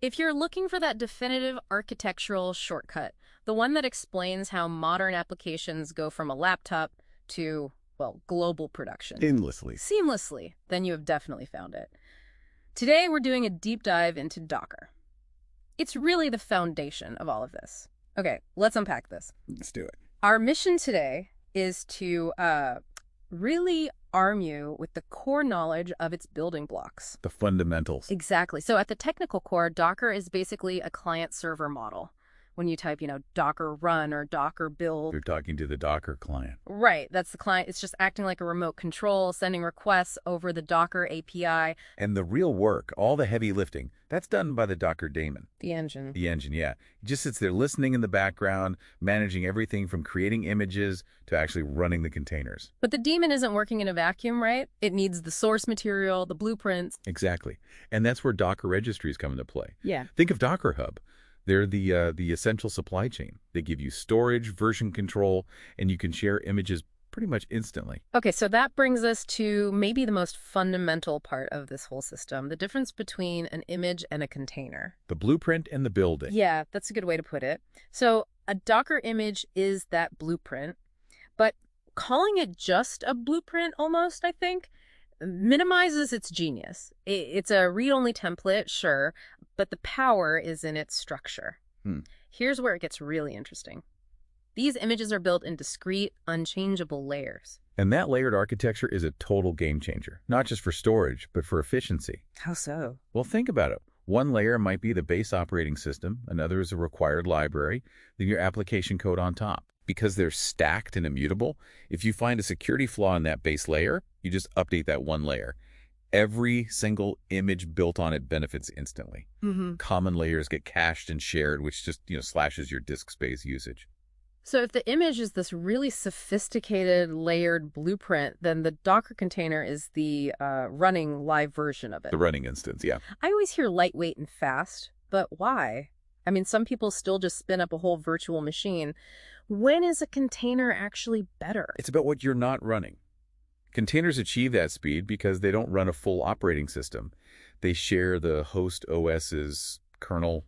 If you're looking for that definitive architectural shortcut, the one that explains how modern applications go from a laptop to, well, global production Endlessly. seamlessly, then you have definitely found it. Today, we're doing a deep dive into Docker. It's really the foundation of all of this. Okay, let's unpack this. Let's do it. Our mission today is to really arm you with the core knowledge of its building blocks. The fundamentals. Exactly. So at the technical core, Docker is basically a client-server model. When you type, Docker run or Docker build. You're talking to the Docker client. Right, that's the client. It's just acting like a remote control, sending requests over the Docker API. And the real work, all the heavy lifting, that's done by the Docker daemon. The engine. The engine, yeah. It just sits there listening in the background, managing everything from creating images to actually running the containers. But the daemon isn't working in a vacuum, right? It needs the source material, the blueprints. Exactly. And that's where Docker registries come into play. Yeah. Think of Docker Hub. They're the essential supply chain. They give you storage, version control, and you can share images pretty much instantly. Okay, so that brings us to maybe the most fundamental part of this whole system, the difference between an image and a container. The blueprint and the building. Yeah, that's a good way to put it. So a Docker image is that blueprint, but calling it just a blueprint almost, I think, minimizes its genius. It's a read-only template, sure, but the power is in its structure. Here's where it gets really interesting. These images are built in discrete, unchangeable layers. And that layered architecture is a total game changer, not just for storage, but for efficiency. How so? Well, think about it. One layer might be the base operating system, another is a required library, then your application code on top. Because they're stacked and immutable, if you find a security flaw in that base layer, you just update that one layer. Every single image built on it benefits instantly. Common layers get cached and shared, which just slashes your disk space usage. So if the image is this really sophisticated layered blueprint, then the Docker container is the running live version of it. The running instance, yeah. I always hear lightweight and fast, but why? I mean, some people still just spin up a whole virtual machine. When is a container actually better? It's about what you're not running. Containers achieve that speed because they don't run a full operating system. They share the host OS's kernel,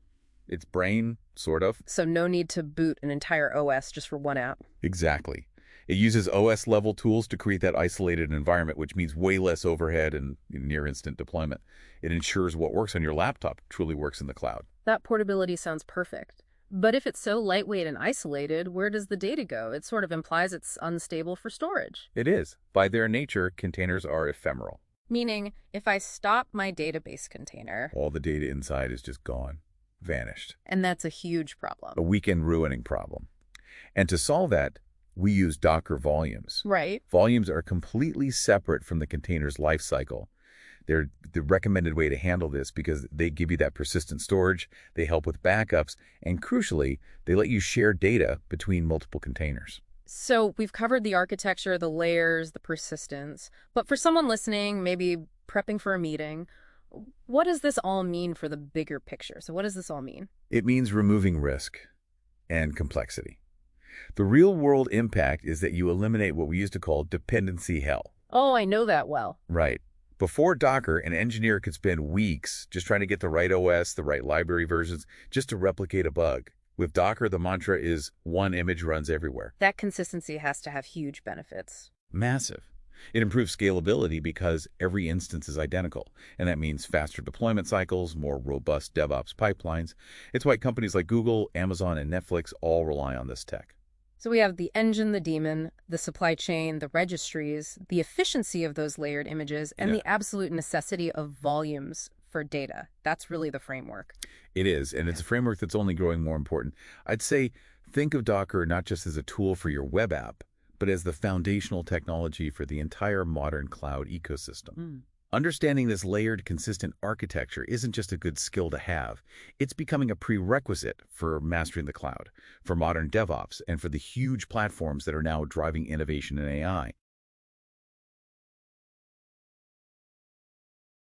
its brain, sort of. So no need to boot an entire OS just for one app. Exactly. It uses OS-level tools to create that isolated environment, which means way less overhead and near-instant deployment. It ensures what works on your laptop truly works in the cloud. That portability sounds perfect. But if it's so lightweight and isolated, where does the data go? It sort of implies it's unstable for storage. It is. By their nature, containers are ephemeral. Meaning, if I stop my database container... all the data inside is just gone, vanished. And that's a huge problem. A weekend-ruining problem. And to solve that, we use Docker volumes. Right. Volumes are completely separate from the container's lifecycle. They're the recommended way to handle this because they give you that persistent storage, they help with backups, and crucially, they let you share data between multiple containers. So we've covered the architecture, the layers, the persistence. But for someone listening, maybe prepping for a meeting, what does this all mean for the bigger picture? So what does this all mean? It means removing risk and complexity. The real-world impact is that you eliminate what we used to call dependency hell. Oh, I know that well. Right. Before Docker, an engineer could spend weeks just trying to get the right OS, the right library versions, just to replicate a bug. With Docker, the mantra is one image runs everywhere. That consistency has to have huge benefits. Massive. It improves scalability because every instance is identical, and that means faster deployment cycles, more robust DevOps pipelines. It's why companies like Google, Amazon, and Netflix all rely on this tech. So we have the engine, the daemon, the supply chain, the registries, the efficiency of those layered images, and the absolute necessity of volumes for data. That's really the framework. It is, and it's a framework that's only growing more important. I'd say think of Docker not just as a tool for your web app, but as the foundational technology for the entire modern cloud ecosystem. Understanding this layered, consistent architecture isn't just a good skill to have. It's becoming a prerequisite for mastering the cloud, for modern DevOps, and for the huge platforms that are now driving innovation in AI.